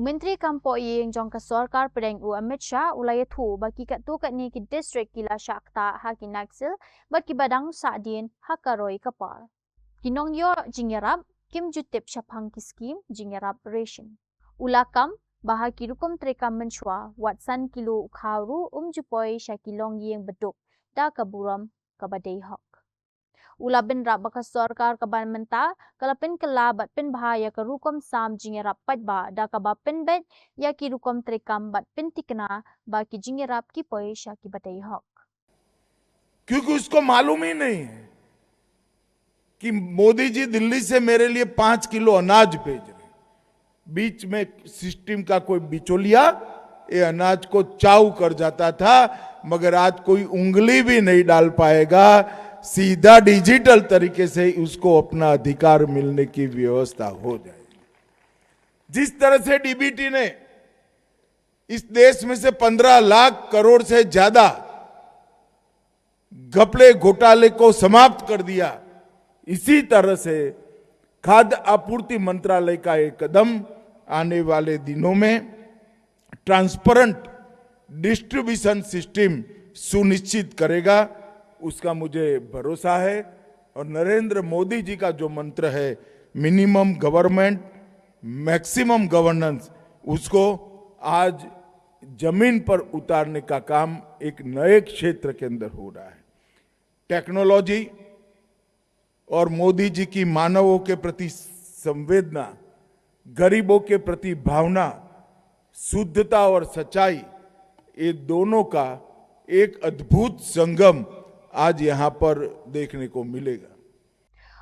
Menteri Kampo Yeng Jong ka Sarkar Pedeng U Amit Shah ulaya thu bagi kat tu kat ni ki distrik kila Shakta haki Naksil bagi badang Sadin hakaroi kapal. Kinong yo jingerap Kim Jutip Shapang ki skim jingerap ration. Ulakam bahaki rukum trekam menchua watsan kilo ukhauru jupoi Shakilong Yeng beduk da kaburam kabadai hok. Ula bin rap baka sarkar kaban menta kalapin kelabat pin bahaya ke rukom sam jingerap padba da kaba pin bet ya ki rukom trekam bat pin tikna ba ki jingerap ki poisha ki batai hok. क्योंकि उसको मालूम ही नहीं है कि मोदी जी दिल्ली से मेरे लिए 5 kilo अनाज भेज रहे, बीच में सिस्टम का कोई बिचौलिया ये अनाज को चाऊ कर जाता था, मगर आज कोई उंगली भी नहीं डाल पाएगा। सीधा डिजिटल तरीके से उसको अपना अधिकार मिलने की व्यवस्था हो जाएगी। जिस तरह से डीबीटी ने इस देश में से 15 लाख करोड़ से ज्यादा घपले घोटाले को समाप्त कर दिया, इसी तरह से खाद्य आपूर्ति मंत्रालय का एक कदम आने वाले दिनों में ट्रांसपेरेंट डिस्ट्रीब्यूशन सिस्टम सुनिश्चित करेगा, उसका मुझे भरोसा है। और नरेंद्र मोदी जी का जो मंत्र है मिनिमम गवर्नमेंट मैक्सिमम गवर्नेंस, उसको आज जमीन पर उतारने का काम एक नए क्षेत्र के अंदर हो रहा है। टेक्नोलॉजी और मोदी जी की मानवों के प्रति संवेदना, गरीबों के प्रति भावना, शुद्धता और सच्चाई, ये दोनों का एक अद्भुत संगम आज यहां पर देखने को मिलेगा।